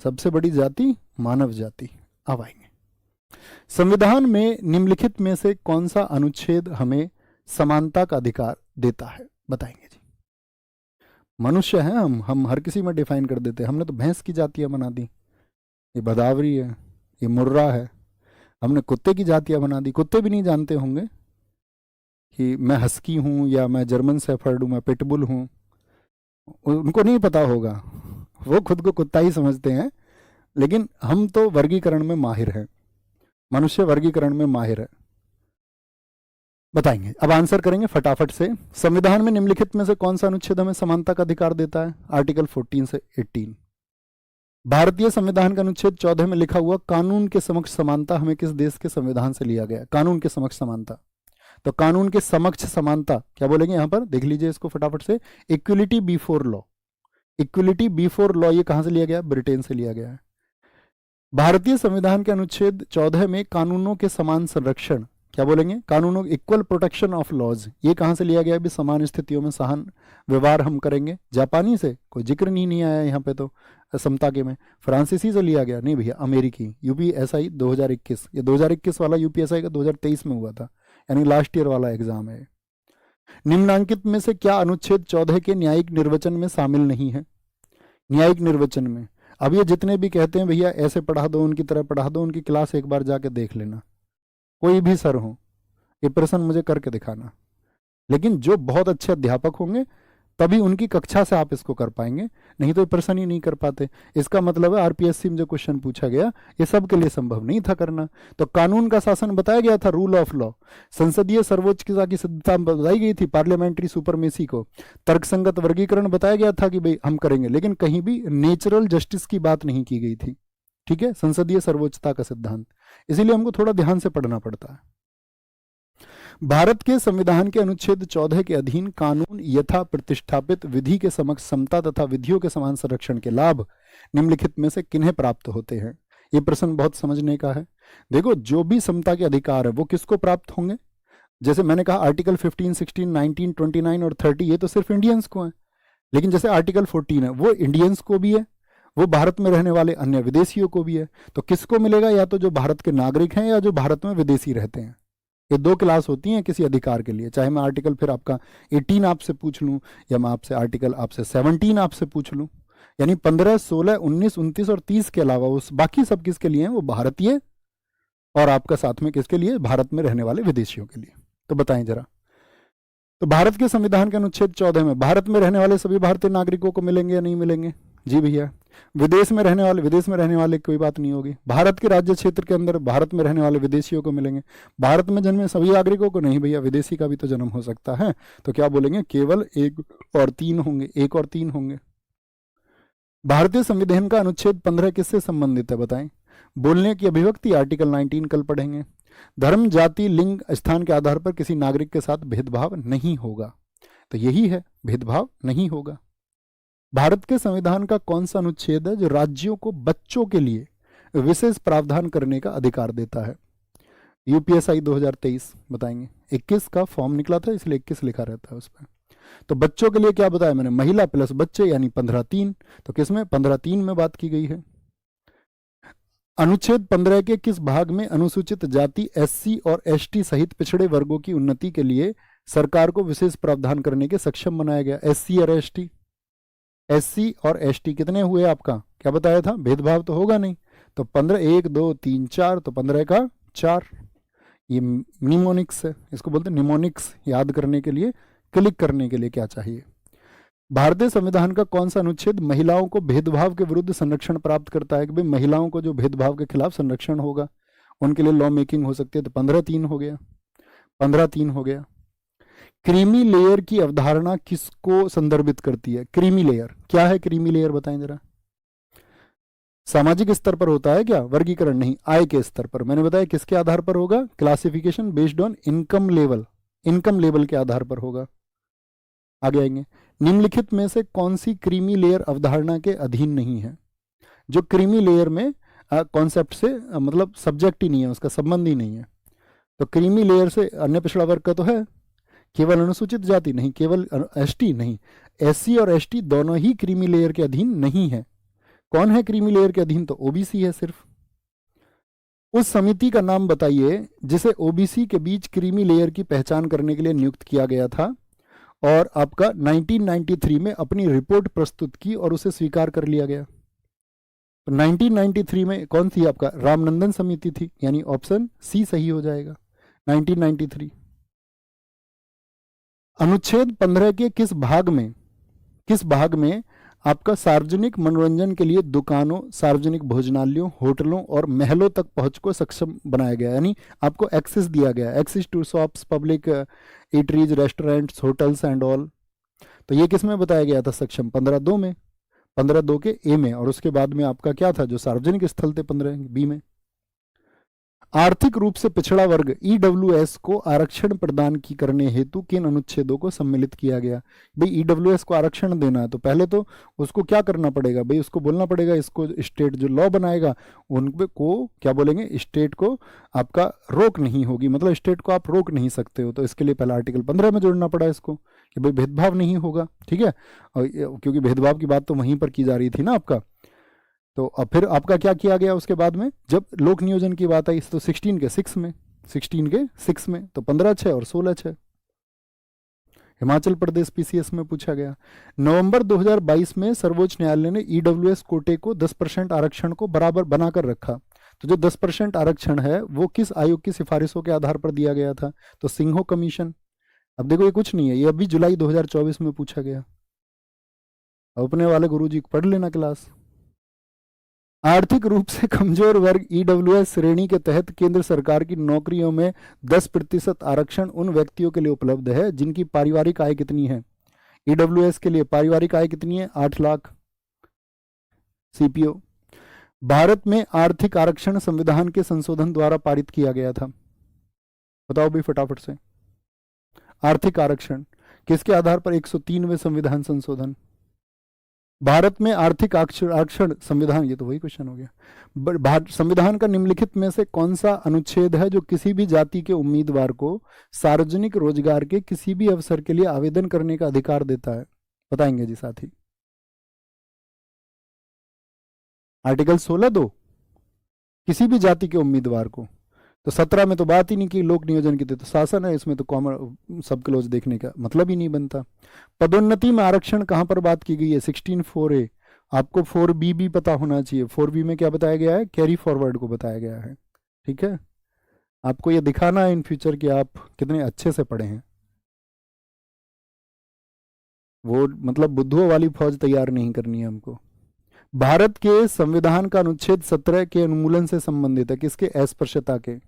सबसे बड़ी जाति मानव जाति। अब आएंगे, संविधान में निम्नलिखित में से कौन सा अनुच्छेद हमें समानता का अधिकार देता है, बताएंगे जी। मनुष्य हैं हम हर किसी में डिफाइन कर देते हैं। हमने तो भैंस की जातियां बना दी, ये भदावरी है, ये मुर्रा है। हमने कुत्ते की जातियां बना दी। कुत्ते भी नहीं जानते होंगे कि मैं हस्की हूं या मैं जर्मन शेफर्ड हूं, मैं पिटबुल हूं। उनको नहीं पता होगा, वो खुद को कुत्ता ही समझते हैं। लेकिन हम तो वर्गीकरण में माहिर हैं, मनुष्य वर्गीकरण में माहिर है। बताएंगे, अब आंसर करेंगे फटाफट से। संविधान में निम्नलिखित में से कौन सा अनुच्छेद हमें समानता का अधिकार देता है? आर्टिकल 14 से 18। भारतीय संविधान का अनुच्छेद 14 में लिखा हुआ कानून के समक्ष समानता हमें किस देश के संविधान से लिया गया? कानून के समक्ष समानता। तो कानून के समक्ष समानता क्या बोलेंगे यहां पर? देख लीजिए इसको फटाफट से। Equality before law. Equality before law ये कहां से लिया गया? ब्रिटेन से लिया गया है। भारतीय संविधान के अनुच्छेद 14 में कानूनों के समान संरक्षण क्या बोलेंगे? कानूनों इक्वल प्रोटेक्शन ऑफ लॉज, ये कहां से लिया गया? भी समान स्थितियों में समान व्यवहार हम करेंगे। जापानी से कोई जिक्र नहीं आया यहाँ पे, तो समता के में फ्रांसीसी से लिया गया नहीं भैया, अमेरिकी। यूपीएसआई 2021, ये 2021 वाला यूपीएसआई का 2023 में हुआ था, यानी लास्ट ईयर वाला एग्जाम है। निम्नांकित में से क्या अनुच्छेद 14 के न्यायिक निर्वचन में शामिल नहीं है? न्यायिक निर्वचन में अब ये जितने भी कहते हैं भैया ऐसे पढ़ा दो, उनकी तरह पढ़ा दो, उनकी क्लास एक बार जाके देख लेना, कोई भी सर हो, ये प्रश्न मुझे करके दिखाना। लेकिन जो बहुत अच्छे अध्यापक होंगे तभी उनकी कक्षा से आप इसको कर पाएंगे, नहीं तो प्रश्न ही नहीं कर पाते। इसका मतलब है आरपीएससी में जो क्वेश्चन पूछा गया ये सबके लिए संभव नहीं था करना। तो कानून का शासन बताया गया था, रूल ऑफ लॉ। संसदीय सर्वोच्चता की सिद्धता बताई गई थी, पार्लियामेंट्री सुपरमेसी को। तर्कसंगत वर्गीकरण बताया गया था कि भाई हम करेंगे, लेकिन कहीं भी नेचुरल जस्टिस की बात नहीं की गई थी। ठीक है, संसदीय सर्वोच्चता का सिद्धांत, इसीलिए हमको थोड़ा ध्यान से पढ़ना पड़ता है। भारत के संविधान के अनुच्छेद 14 के अधीन कानून यथा प्रतिष्ठापित विधि के समक्ष समता तथा विधियों के समान संरक्षण के लाभ निम्नलिखित में से किन्हें प्राप्त होते हैं? ये प्रश्न बहुत समझने का है। देखो, जो भी समता के अधिकार है वो किसको प्राप्त होंगे? जैसे मैंने कहा आर्टिकल 15, 16, 19, 29 और 30 ये तो सिर्फ इंडियंस को है। लेकिन जैसे आर्टिकल 14 है वो इंडियंस को भी है, वो भारत में रहने वाले अन्य विदेशियों को भी है। तो किसको मिलेगा? या तो जो भारत के नागरिक हैं या जो भारत में विदेशी रहते हैं। ये दो क्लास होती हैं किसी अधिकार के लिए। चाहे मैं आर्टिकल फिर आपका 18 आपसे पूछ लूं या मैं आपसे आर्टिकल आपसे 17 आपसे पूछ लूं, यानी 15, 16, 19, 29 और 30 के अलावा उस बाकी सब किसके लिए हैं? वो भारतीय और आपका साथ में किसके लिए? भारत में रहने वाले विदेशियों के लिए। तो बताएं जरा। तो भारत के संविधान के अनुच्छेद 14 में भारत में रहने वाले सभी भारतीय नागरिकों को मिलेंगे या नहीं मिलेंगे? जी भैया। विदेश में रहने वाले कोई बात नहीं होगी। भारत के राज्य क्षेत्र के अंदर भारत में रहने वाले विदेशियों को मिलेंगे। भारत में जन्मे सभी नागरिकों को नहीं भैया, विदेशी का भी तो जन्म हो सकता है। तो क्या बोलेंगे? केवल 1 और 3 होंगे, 1 और 3 होंगे। भारतीय संविधान का अनुच्छेद 15 किससे संबंधित है? बताएं। बोलने की अभिव्यक्ति, आर्टिकल 19 कल पढ़ेंगे। धर्म, जाति, लिंग, स्थान के आधार पर किसी नागरिक के साथ भेदभाव नहीं होगा। तो यही है, भेदभाव नहीं होगा। भारत के संविधान का कौन सा अनुच्छेद है जो राज्यों को बच्चों के लिए विशेष प्रावधान करने का अधिकार देता है? यूपीएसआई 2023 बताएंगे। 21 का फॉर्म निकला था इसलिए 21 लिखा रहता है उस पर। तो बच्चों के लिए क्या बताया मैंने? महिला प्लस बच्चे यानी 15(3). तो किसमें? 15(3) में बात की गई है। अनुच्छेद 15 के किस भाग में अनुसूचित जाति, एससी और एसटी सहित पिछड़े वर्गों की उन्नति के लिए सरकार को विशेष प्रावधान करने के सक्षम बनाया गया? एससी और एसटी। एससी और एसटी कितने हुए आपका? क्या बताया था? भेदभाव तो होगा नहीं। तो 15, 1, 2, 3, 4, तो 15 का 4। ये निमोनिक्स है, इसको बोलते हैं निमोनिक्स। याद करने के लिए, क्लिक करने के लिए क्या चाहिए? भारतीय संविधान का कौन सा अनुच्छेद महिलाओं को भेदभाव के विरुद्ध संरक्षण प्राप्त करता है कि भाई महिलाओं को जो भेदभाव के खिलाफ संरक्षण होगा उनके लिए लॉ मेकिंग हो सकती है? तो 15(3) हो गया, 15(3) हो गया। क्रीमी लेयर की अवधारणा किसको संदर्भित करती है? क्रीमी लेयर क्या है? क्रीमी लेयर बताएं जरा। सामाजिक स्तर पर होता है क्या? वर्गीकरण नहीं, आय के स्तर पर। मैंने बताया किसके आधार पर होगा? Classification based on income level, income level के आधार पर होगा। आगे आएंगे। निम्नलिखित में से कौन सी क्रीमी लेयर अवधारणा के अधीन नहीं है? जो क्रीमी लेयर में कॉन्सेप्ट से मतलब सब्जेक्ट ही नहीं है, उसका संबंध ही नहीं है। तो क्रीमी लेयर से अन्य पिछड़ा वर्ग का तो है, केवल अनुसूचित जाति नहीं, केवल एसटी नहीं, एससी और एसटी दोनों ही क्रीमी लेयर के अधीन नहीं है। कौन है क्रीमी लेयर के अधीन? तो ओबीसी है सिर्फ। उस समिति का नाम बताइए जिसे ओबीसी के बीच क्रीमी लेयर की पहचान करने के लिए नियुक्त किया गया था और आपका 1993 में अपनी रिपोर्ट प्रस्तुत की और उसे स्वीकार कर लिया गया। तो 1993 में कौन थी? आपका रामनंदन समिति थी, यानी ऑप्शन सी सही हो जाएगा, 1993। अनुच्छेद 15 के किस भाग में आपका सार्वजनिक मनोरंजन के लिए दुकानों, सार्वजनिक भोजनालयों, होटलों और महलों तक पहुंच को सक्षम बनाया गया, यानी आपको एक्सेस दिया गया, access to shops, public eateries, restaurants, hotels and all. तो ये किस में बताया गया था सक्षम? 15(2) में, 15(2) के ए में। और उसके बाद में आपका क्या था जो सार्वजनिक स्थल थे 15(b) में। आर्थिक रूप से पिछड़ा वर्ग ईडब्ल्यूएस को आरक्षण प्रदान की करने हेतु किन अनुच्छेदों को सम्मिलित किया गया? भाई ईडब्ल्यूएस को आरक्षण देना है तो पहले तो उसको क्या करना पड़ेगा? भाई उसको बोलना पड़ेगा, इसको स्टेट जो लॉ बनाएगा उन को क्या बोलेंगे? स्टेट को आपका रोक नहीं होगी, मतलब स्टेट को आप रोक नहीं सकते हो। तो इसके लिए पहले आर्टिकल 15 में जोड़ना पड़ा इसको कि भाई भेदभाव नहीं होगा, ठीक है। और क्योंकि भेदभाव की बात तो वहीं पर की जा रही थी ना आपका। तो अब फिर आपका क्या किया गया उसके बाद में? जब लोक नियोजन की बात आई तो 16 के 6 में, तो 15(6) और 16(6) हिमाचल प्रदेश पीसीएस में पूछा गया। नवंबर 2022 में सर्वोच्च न्यायालय ने ईडब्ल्यूएस कोटे को 10% आरक्षण को बराबर बनाकर रखा। तो जो 10% आरक्षण है वो किस आयोग की सिफारिशों के आधार पर दिया गया था? तो सिंघो कमीशन। अब देखो ये कुछ नहीं है, ये अभी जुलाई 2024 में पूछा गया। अपने वाले गुरुजी पढ़ लेना क्लास। आर्थिक रूप से कमजोर वर्ग ईडब्ल्यूएस श्रेणी के तहत केंद्र सरकार की नौकरियों में 10% आरक्षण उन व्यक्तियों के लिए उपलब्ध है जिनकी पारिवारिक आय कितनी है? ईडब्ल्यूएस के लिए पारिवारिक आय कितनी है? 8 लाख। सीपीओ। भारत में आर्थिक आरक्षण संविधान के संशोधन द्वारा पारित किया गया था। बताओ भी फटाफट से। आर्थिक आरक्षण किसके आधार पर? 103वें संविधान संशोधन। भारत में आर्थिक आरक्षण संविधान, ये तो वही क्वेश्चन हो गया। संविधान का निम्नलिखित में से कौन सा अनुच्छेद है जो किसी भी जाति के उम्मीदवार को सार्वजनिक रोजगार के किसी भी अवसर के लिए आवेदन करने का अधिकार देता है? बताएंगे जी साथी। आर्टिकल 16(2) किसी भी जाति के उम्मीदवार को। तो 17 में तो बात ही नहीं की लोक नियोजन की, तो शासन है, इसमें तो कॉमन सब क्लोज देखने का मतलब ही नहीं बनता। पदोन्नति में आरक्षण कहां पर बात की गई है? 16(4)(a). आपको 4(b) भी पता होना चाहिए। 4(b) में क्या बताया गया है? कैरी फॉरवर्ड को बताया गया है, ठीक है। आपको ये दिखाना है इन फ्यूचर कि आप कितने अच्छे से पढ़े हैं। वो मतलब बुद्धुओं वाली फौज तैयार नहीं करनी है हमको। भारत के संविधान का अनुच्छेद 17 के उन्मूलन से संबंधित है, किसके? अस्पृश्यता के।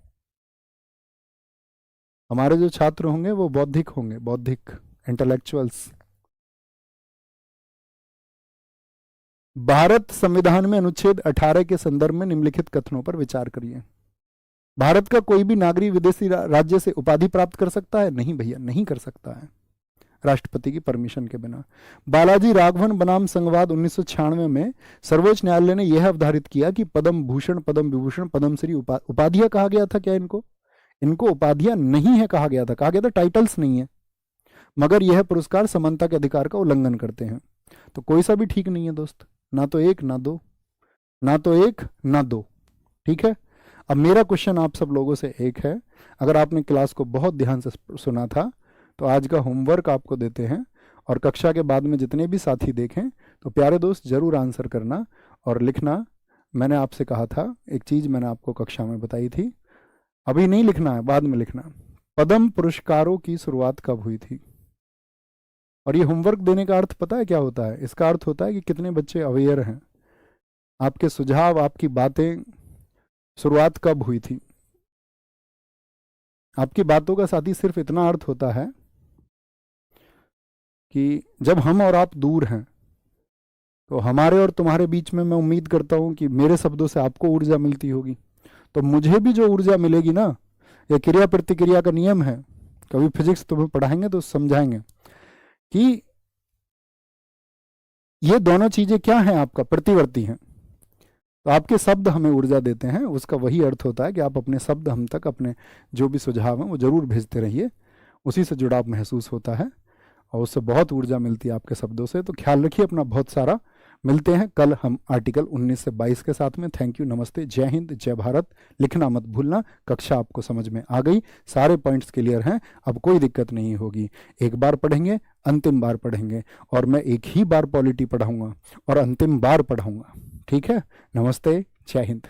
हमारे जो छात्र होंगे वो बौद्धिक होंगे, बौद्धिक इंटेलेक्चुअल्स। भारत संविधान में अनुच्छेद 18 के संदर्भ में निम्नलिखित कथनों पर विचार करिए। भारत का कोई भी नागरिक विदेशी राज्य से उपाधि प्राप्त कर सकता है? नहीं भैया, नहीं कर सकता है, राष्ट्रपति की परमिशन के बिना। बालाजी राघवन बनाम संघवाद 1996 में सर्वोच्च न्यायालय ने यह अवधारित किया कि पद्म भूषण, पद्म विभूषण, पद्मश्री उपाधियां कहा गया था क्या इनको? इनको उपाधियां नहीं है कहा गया था, कहा गया था टाइटल्स नहीं है, मगर यह पुरस्कार समानता के अधिकार का उल्लंघन करते हैं। तो कोई सा भी ठीक नहीं है दोस्त, ना तो एक ना दो, ना तो एक ना दो, ठीक है। अब मेरा क्वेश्चन आप सब लोगों से एक है, अगर आपने क्लास को बहुत ध्यान से सुना था तो आज का होमवर्क आपको देते हैं, और कक्षा के बाद में जितने भी साथी देखें तो प्यारे दोस्त जरूर आंसर करना और लिखना। मैंने आपसे कहा था, एक चीज़ मैंने आपको कक्षा में बताई थी, अभी नहीं लिखना है, बाद में लिखना। पद्म पुरस्कारों की शुरुआत कब हुई थी? और ये होमवर्क देने का अर्थ पता है क्या होता है? इसका अर्थ होता है कि कितने बच्चे अवेयर हैं, आपके सुझाव, आपकी बातें, शुरुआत कब हुई थी। आपकी बातों का साथी सिर्फ इतना अर्थ होता है कि जब हम और आप दूर हैं तो हमारे और तुम्हारे बीच में मैं उम्मीद करता हूं कि मेरे शब्दों से आपको ऊर्जा मिलती होगी, तो मुझे भी जो ऊर्जा मिलेगी ना, ये क्रिया प्रतिक्रिया का नियम है, कभी फिजिक्स तुम्हें पढ़ाएंगे तो समझाएंगे कि ये दोनों चीजें क्या हैं, आपका प्रतिवर्ती हैं। तो आपके शब्द हमें ऊर्जा देते हैं, उसका वही अर्थ होता है कि आप अपने शब्द हम तक, अपने जो भी सुझाव हैं वो जरूर भेजते रहिए, उसी से जुड़ाव महसूस होता है और उससे बहुत ऊर्जा मिलती है आपके शब्दों से। तो ख्याल रखिए अपना बहुत सारा, मिलते हैं कल हम आर्टिकल 19 से 22 के साथ में। थैंक यू, नमस्ते, जय हिंद, जय भारत। लिखना मत भूलना। कक्षा आपको समझ में आ गई, सारे पॉइंट्स क्लियर हैं, अब कोई दिक्कत नहीं होगी। एक बार पढ़ेंगे, अंतिम बार पढ़ेंगे, और मैं एक ही बार पॉलिटी पढ़ाऊंगा और अंतिम बार पढ़ाऊंगा। ठीक है, नमस्ते, जय हिंद।